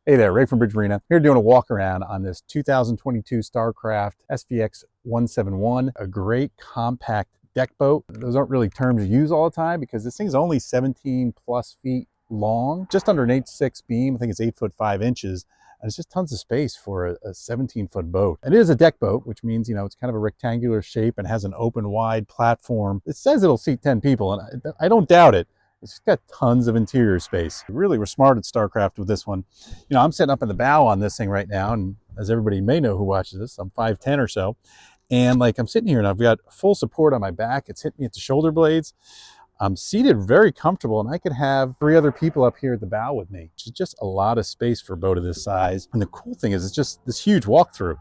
Hey there, Ray from Marina. Here doing a walk around on this 2022 Starcraft SVX 171, a great compact deck boat. Those aren't really terms you use all the time because this thing's only 17 plus feet long, just under an 8'6" beam. I think it's 8 foot 5 inches. And it's just tons of space for a 17-foot boat. And it is a deck boat, which means, it's kind of a rectangular shape and has an open, wide platform. It says it'll seat 10 people, and I don't doubt it. It's got tons of interior space. Really, we're smart at Starcraft with this one. I'm sitting up in the bow on this thing right now, and as everybody may know who watches this, I'm 5'10" or so. And I'm sitting here and I've got full support on my back. It's hitting me at the shoulder blades. I'm seated very comfortable, and I could have 3 other people up here at the bow with me, which is just a lot of space for a boat of this size. And the cool thing is it's just this huge walkthrough.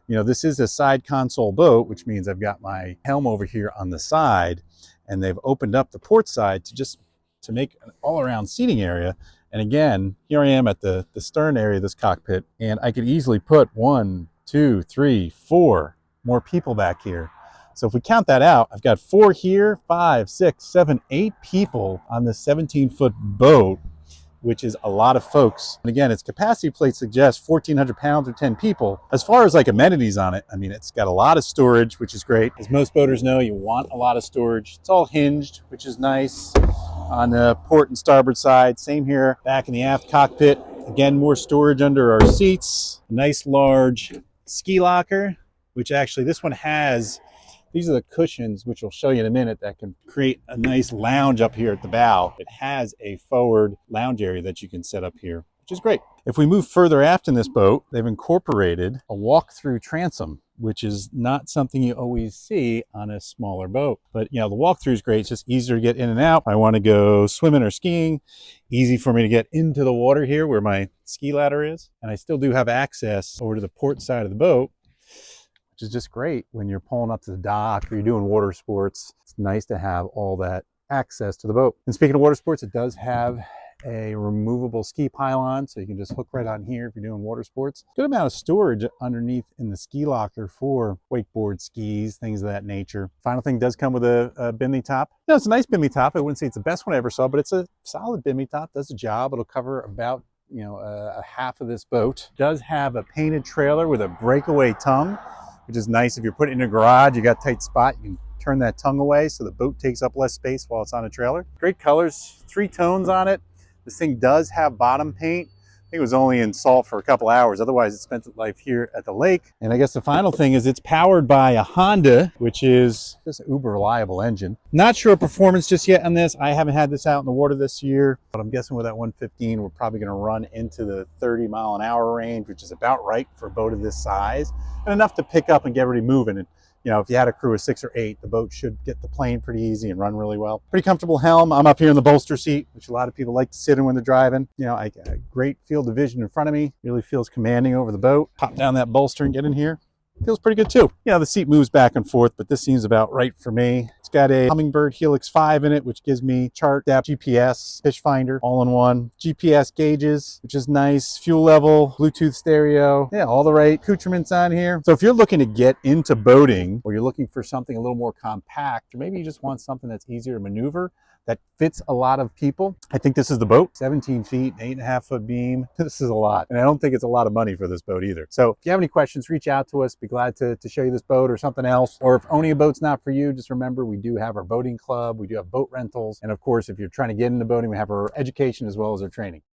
This is a side console boat, which means I've got my helm over here on the side, and they've opened up the port side to make an all-around seating area. And again, here I am at the stern area of this cockpit, and I could easily put 1, 2, 3, 4 more people back here. So if we count that out, I've got 4 here, 5, 6, 7, 8 people on this 17-foot boat, which is a lot of folks. And again, its capacity plate suggests 1,400 pounds or 10 people. As far as amenities on it, it's got a lot of storage, which is great. As most boaters know, you want a lot of storage. It's all hinged, which is nice on the port and starboard side. Same here, back in the aft cockpit. Again, more storage under our seats. A nice large ski locker, which actually this one has. These are the cushions, which we'll show you in a minute, that can create a nice lounge up here at the bow. It has a forward lounge area that you can set up here, which is great. If we move further aft in this boat, they've incorporated a walk-through transom, which is not something you always see on a smaller boat. But the walk-through is great. It's just easier to get in and out. I want to go swimming or skiing. Easy for me to get into the water here where my ski ladder is. And I still do have access over to the port side of the boat, which is just great when you're pulling up to the dock or you're doing water sports. It's nice to have all that access to the boat. And speaking of water sports, it does have a removable ski pylon, so you can just hook right on here if you're doing water sports. Good amount of storage underneath in the ski locker for wakeboard skis, things of that nature. Final thing does come with a bimini top. It's a nice bimini top. I wouldn't say it's the best one I ever saw, but it's a solid bimini top. Does the job. It'll cover about a half of this boat. It does have a painted trailer with a breakaway tongue, which is nice. If you're putting it in a garage, you got a tight spot, you can turn that tongue away so the boat takes up less space while it's on a trailer. Great colors, 3 tones on it. This thing does have bottom paint. I think it was only in salt for a couple hours. Otherwise, it spent its life here at the lake. And I guess the final thing is it's powered by a Honda, which is just an uber reliable engine. Not sure of performance just yet on this. I haven't had this out in the water this year, but I'm guessing with that 115, we're probably going to run into the 30-mile-an-hour range, which is about right for a boat of this size, and enough to pick up and get everybody moving. And if you had a crew of 6 or 8, the boat should get the plane pretty easy and run really well. Pretty comfortable helm. I'm up here in the bolster seat, which a lot of people like to sit in when they're driving. I got a great field of vision in front of me. Really feels commanding over the boat. Pop down that bolster and get in here. Feels pretty good too. The seat moves back and forth, but this seems about right for me. It's got a Humminbird Helix 5 in it, which gives me chart, depth, GPS, fish finder, all in one. GPS gauges, which is nice. Fuel level, Bluetooth stereo. All the right accoutrements on here. So if you're looking to get into boating, or you're looking for something a little more compact, or maybe you just want something that's easier to maneuver, that fits a lot of people, I think this is the boat. 17 feet, 8.5 foot beam. This is a lot. And I don't think it's a lot of money for this boat either. So if you have any questions, reach out to us. Be glad to show you this boat or something else. Or if owning a boat's not for you, just remember we do have our boating club. We do have boat rentals. And of course, if you're trying to get into boating, we have our education as well as our training.